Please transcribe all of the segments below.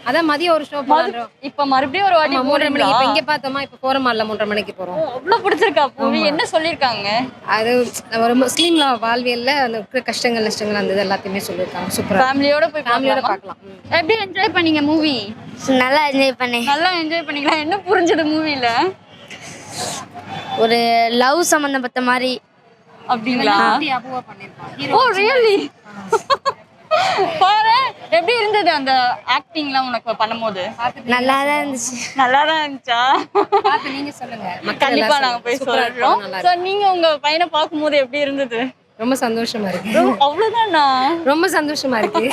அதான் மதியம் ஒரு ஷோ போலான்றோம். இப்ப மறுபடியும் ஒரு வாட்டி 3:30 மணிக்கு இப்ப இங்க பார்த்தோமா, இப்ப போறோமால்ல 3:30 மணிக்கு போறோம். அவ்வளவு பிடிச்சிருக்கா மூவி? என்ன சொல்லிருக்காங்க? அது ஒரு முஸ்லீம்ல வாழ்வியல்ல அந்த கஷ்டங்கள் நஷ்டங்கள் அந்த இது எல்லாத்தையுமே சொல்லியிருக்காங்க. சூப்பரா ஃபேமிலியோட போய் ஃபேமிலியோட பார்க்கலாம். எப்படி என்ஜாய் பண்ணீங்க மூவி? நல்லா என்ஜாய் பண்ணேன். நல்லா என்ஜாய் பண்ணீங்களா? என்ன புரிஞ்சது மூவில? ஒரு லவ் சம்பந்தப்பட்ட மாதிரி. அப்படிங்களா? அபூவா பண்ணிருக்காங்க. ஓ ரியலி? பாரு எப்படி இருந்தது அந்த ஆக்டிங்லாம் உனக்கு பண்ணும்போது? நல்லா தான் இருந்துச்சு. நல்லா தான் இருந்துச்சா? பார்த்து நீங்க சொல்லுங்க. கண்டிப்பா நாங்க போய் சொல்றோம். சோ நீங்க உங்க பையனை பார்க்கும்போது எப்படி இருந்தது? ரொம்ப சந்தோஷமா இருக்கு. அவ்வளவுதானா? ரொம்ப சந்தோஷமா இருக்கு.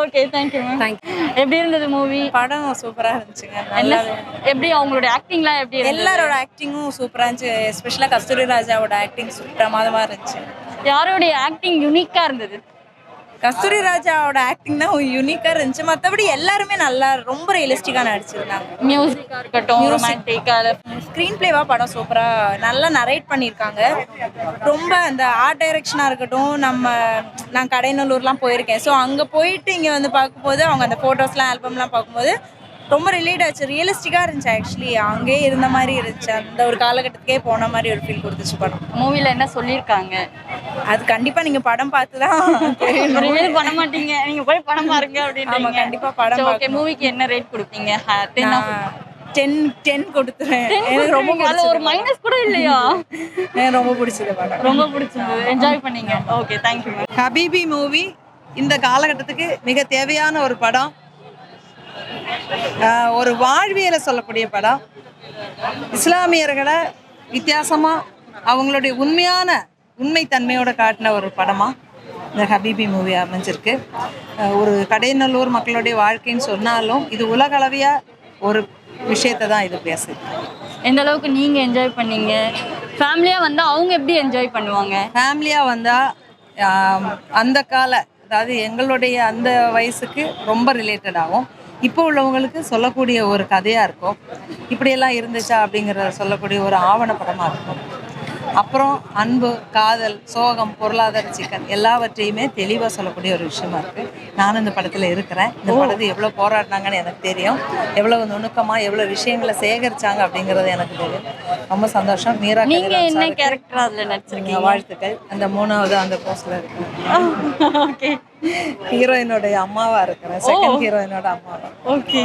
Okay thank you ma'am. Thank you. எப்படி இருந்தது மூவி? படம் சூப்பரா இருந்துச்சுங்க. என்ன எப்படி அவங்களோட ஆக்டிங்லாம் எப்படி இருந்தது? எல்லாரோட ஆக்டிங்கும் சூப்பரா இருந்துச்சு. எஸ்பெஷலா கஸ்தூரி ராஜாவோட ஆக்டிங் பிரமாதமா இருந்துச்சு. யாரோட ஆக்டிங் யூனிக்கா இருந்தது? கஸ்தூரி ராஜாவோட ஆக்டிங் தான் யூனிக்கா இருந்துச்சு. மற்றபடி எல்லாருமே நல்லா ரொம்ப ரியலிஸ்டிக்கா நடிச்சிருந்தாங்க. மியூசிக்கா இருக்கட்டும், ரொமான்டிக்கா, ஸ்க்ரீன் பிளேவா படம் சூப்பரா நல்லா நரேட் பண்ணியிருக்காங்க. ரொம்ப அந்த ஆர்ட் டைரக்ஷனா இருக்கட்டும். நான் கடைநல்லூர்லாம் போயிருக்கேன். ஸோ அங்கே போயிட்டு இங்கே வந்து பார்க்கும்போது அவங்க அந்த ஃபோட்டோஸ்லாம் ஆல்பம்லாம் பார்க்கும்போது ரொம்ப ரிலேட் ஆச்சு. ரியலிஸ்டிக்காக இருந்துச்சு. ஆக்சுவலி அங்கேயே இருந்த மாதிரி இருந்துச்சு. அந்த ஒரு காலகட்டத்துக்கே போன மாதிரி ஒரு ஃபீல் கொடுத்துச்சு படம். மூவில என்ன சொல்லியிருக்காங்க? அது கண்டிப்பாக நீங்கள் படம் பார்த்து தான் ரிவீல் பண்ண மாட்டீங்க, நீங்க போய் படம் பாருங்க அப்படின்னு. கண்டிப்பாக படம். ஓகே மூவிக்கு என்ன ரேட் கொடுப்பீங்க? 10 கொடுத்துறேன். எனக்கு ரொம்ப பிடிச்சது. ஒரு மைனஸ் கூட இல்லையா? எனக்கு ரொம்ப பிடிச்சது படம். ரொம்ப பிடிச்சது. என்ஜாய் பண்ணீங்க. Okay thank you ma'am. ஹபீபி மூவி இந்த காலகட்டத்துக்கு மிக தேவையான ஒரு படம். ஒரு வாழ்வியலை சொல்லக்கூடிய படம். இஸ்லாமியர்களை வித்தியாசமாக அவங்களுடைய உண்மை தன்மையோட காட்டின ஒரு படமாக இந்த ஹபீபி மூவி அமைஞ்சிருக்கு. ஒரு கடைநல்லூர் மக்களுடைய வாழ்க்கைன்னு சொன்னாலும் இது உலகளவியாக ஒரு விஷயத்தை தான் இது பேசுது. எந்த அளவுக்கு நீங்க என்ஜாய் பண்ணீங்க? ஃபேமிலியா வந்தா அவங்க எப்படி என்ஜாய் பண்ணுவாங்க? ஃபேமிலியாக வந்தால் அந்த அதாவது எங்களுடைய அந்த வயசுக்கு ரொம்ப ரிலேட்டட் ஆகும். இப்போ உள்ளவங்களுக்கு சொல்லக்கூடிய ஒரு கதையாக இருக்கும். இப்படியெல்லாம் இருந்துச்சா அப்படிங்கிறத சொல்லக்கூடிய ஒரு ஆவணப்படமாக இருக்கும். அப்புறம் அன்பு, காதல், சோகம், பொருளாதார சிக்கல் எல்லாவற்றையுமே தெளிவாக சொல்லக்கூடிய ஒரு விஷயமா இருக்குது. நானும் இந்த படத்தில் இருக்கிறேன். இந்த படத்தை எவ்வளோ போராடினாங்கன்னு எனக்கு தெரியும். எவ்வளவு நுணுக்கமாக எவ்வளோ விஷயங்களை சேகரித்தாங்க அப்படிங்கிறது எனக்கு தெரியும். ரொம்ப சந்தோஷம். மீரா நீங்க என்ன கேரக்டர் அதில் நடிச்சிருக்கீங்க? வாழ்த்துக்கள். அந்த 3வது அந்த போஸ்ட்ல இருக்கு. ஓகே ஹீரோயினோடைய அம்மாவா இருக்கிறேன். செகண்ட் ஹீரோயினோட அம்மாவா. ஓகே